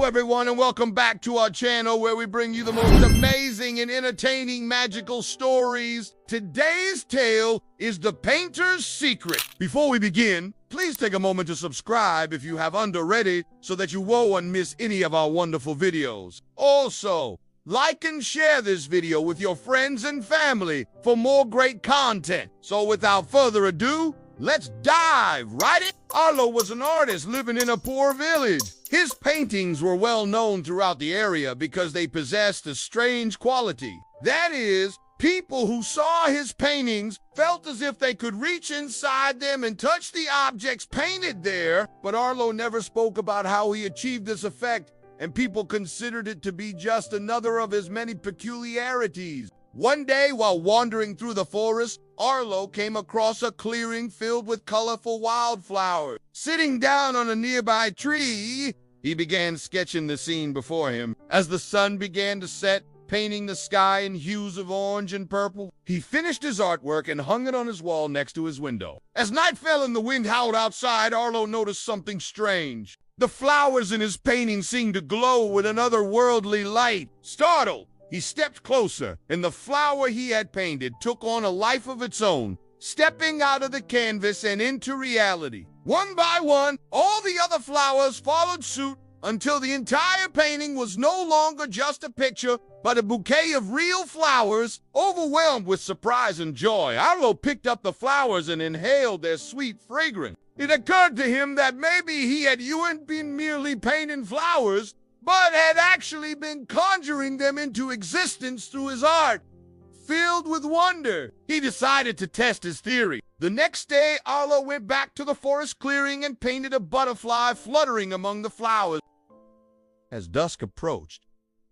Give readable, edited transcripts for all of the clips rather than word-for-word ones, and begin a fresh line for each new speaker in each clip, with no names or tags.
Hello everyone and welcome back to our channel where we bring you the most amazing and entertaining magical stories. Today's tale is The Painter's Secret. Before we begin, please take a moment to subscribe if you have already so that you won't miss any of our wonderful videos. Also, like and share this video with your friends and family for more great content. So without further ado, let's dive right in. Arlo was an artist living in a poor village. His paintings were well known throughout the area because they possessed a strange quality. That is, people who saw his paintings felt as if they could reach inside them and touch the objects painted there. But Arlo never spoke about how he achieved this effect, and people considered it to be just another of his many peculiarities. One day, while wandering through the forest, Arlo came across a clearing filled with colorful wildflowers. Sitting down on a nearby tree, he began sketching the scene before him. As the sun began to set, painting the sky in hues of orange and purple, he finished his artwork and hung it on his wall next to his window. As night fell and the wind howled outside, Arlo noticed something strange. The flowers in his painting seemed to glow with an otherworldly light. Startled, he stepped closer, and the flower he had painted took on a life of its own, stepping out of the canvas and into reality. One by one, all the other flowers followed suit until the entire painting was no longer just a picture, but a bouquet of real flowers. Overwhelmed with surprise and joy, Arlo picked up the flowers and inhaled their sweet fragrance. It occurred to him that maybe he hadn't been merely painting flowers, but had actually been conjuring them into existence through his art. Filled with wonder, he decided to test his theory. The next day, Arlo went back to the forest clearing and painted a butterfly fluttering among the flowers. As dusk approached,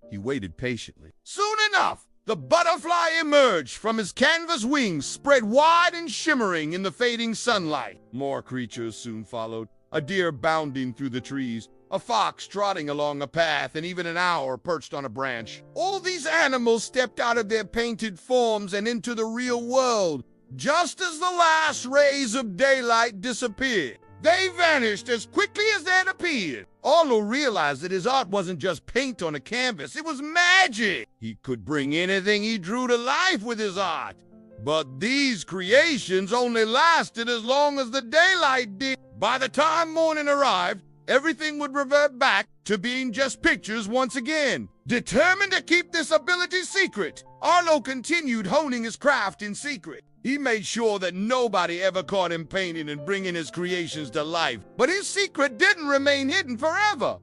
he waited patiently. Soon enough, the butterfly emerged from his canvas wings, spread wide and shimmering in the fading sunlight. More creatures soon followed, a deer bounding through the trees, a fox trotting along a path, and even an owl perched on a branch. All these animals stepped out of their painted forms and into the real world. Just as the last rays of daylight disappeared, they vanished as quickly as they had appeared. Arlo realized that his art wasn't just paint on a canvas, it was magic. He could bring anything he drew to life with his art. But these creations only lasted as long as the daylight did. By the time morning arrived, everything would revert back to being just pictures once again. Determined to keep this ability secret, Arlo continued honing his craft in secret. He made sure that nobody ever caught him painting and bringing his creations to life. But his secret didn't remain hidden forever.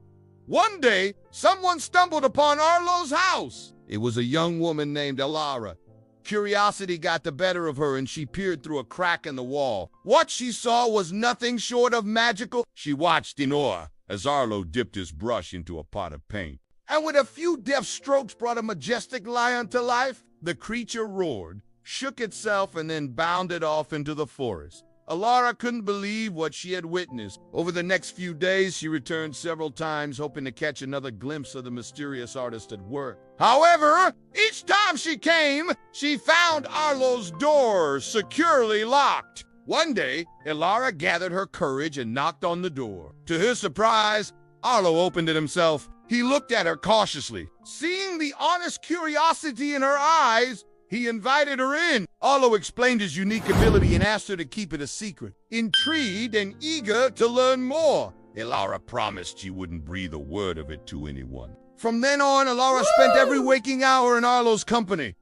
One day, someone stumbled upon Arlo's house. It was a young woman named Alara. Curiosity got the better of her and she peered through a crack in the wall. What she saw was nothing short of magical. She watched in awe as Arlo dipped his brush into a pot of paint. And with a few deft strokes brought a majestic lion to life, the creature roared, shook itself, and then bounded off into the forest. Alara couldn't believe what she had witnessed. Over the next few days, she returned several times, hoping to catch another glimpse of the mysterious artist at work. However, each time she came, she found Arlo's door securely locked. One day, Alara gathered her courage and knocked on the door. To his surprise, Arlo opened it himself. He looked at her cautiously. Seeing the honest curiosity in her eyes, he invited her in. Arlo explained his unique ability and asked her to keep it a secret. Intrigued and eager to learn more, Alara promised she wouldn't breathe a word of it to anyone. From then on, Alara spent every waking hour in Arlo's company.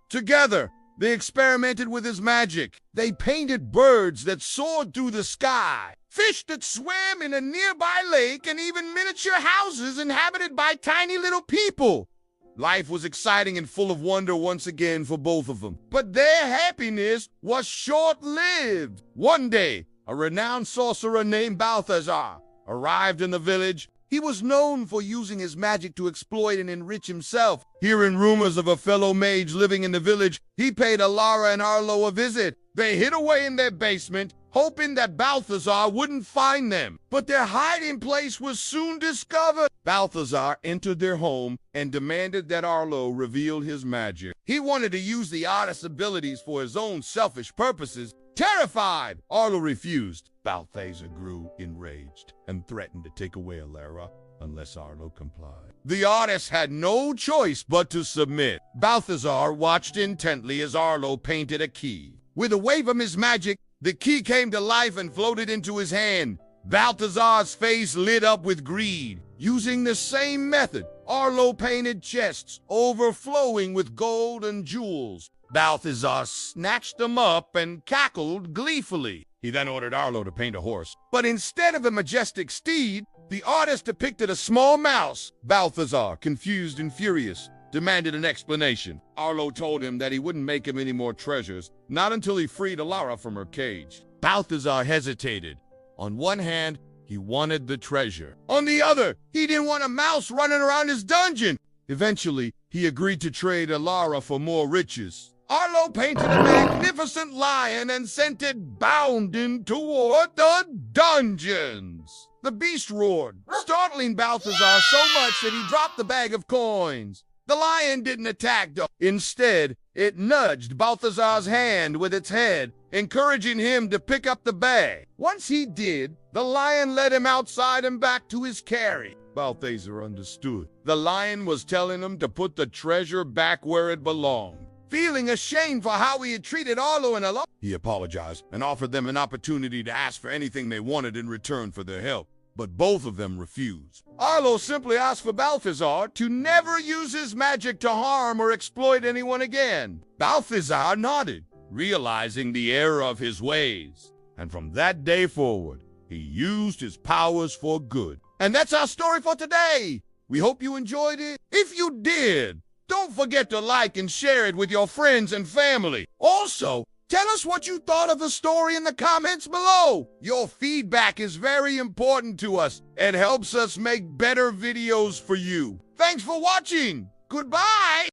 Together, they experimented with his magic. They painted birds that soared through the sky, fish that swam in a nearby lake, and even miniature houses inhabited by tiny little people. Life was exciting and full of wonder once again for both of them. But their happiness was short-lived. One day, a renowned sorcerer named Balthazar arrived in the village. He was known for using his magic to exploit and enrich himself. Hearing rumors of a fellow mage living in the village, he paid Alara and Arlo a visit. They hid away in their basement, hoping that Balthazar wouldn't find them. But their hiding place was soon discovered. Balthazar entered their home and demanded that Arlo reveal his magic. He wanted to use the artist's abilities for his own selfish purposes. Terrified, Arlo refused. Balthazar grew enraged and threatened to take away Alara. unless Arlo complied. The artist had no choice but to submit. Balthazar watched intently as Arlo painted a key. With a wave of his magic, the key came to life and floated into his hand. Balthazar's face lit up with greed. Using the same method, Arlo painted chests overflowing with gold and jewels. Balthazar snatched them up and cackled gleefully. He then ordered Arlo to paint a horse. But instead of a majestic steed, the artist depicted a small mouse. Balthazar, confused and furious, demanded an explanation. Arlo told him that he wouldn't make him any more treasures, not until he freed Alara from her cage. Balthazar hesitated. On one hand, he wanted the treasure. On the other, he didn't want a mouse running around his dungeon. Eventually, he agreed to trade Alara for more riches. Arlo painted a magnificent lion and sent it bounding toward the dungeons. The beast roared, startling Balthazar so much that he dropped the bag of coins. The lion didn't attack, though. Instead, it nudged Balthazar's hand with its head, encouraging him to pick up the bag. Once he did, the lion led him outside and back to his carry. Balthazar understood. The lion was telling him to put the treasure back where it belonged. Feeling ashamed for how he had treated Arlo and Alara, he apologized and offered them an opportunity to ask for anything they wanted in return for their help. But both of them refused. Arlo simply asked for Balthazar to never use his magic to harm or exploit anyone again. Balthazar nodded, realizing the error of his ways. And from that day forward, he used his powers for good. And that's our story for today. We hope you enjoyed it. If you did, don't forget to like and share it with your friends and family. Also, tell us what you thought of the story in the comments below. Your feedback is very important to us and helps us make better videos for you. Thanks for watching. Goodbye.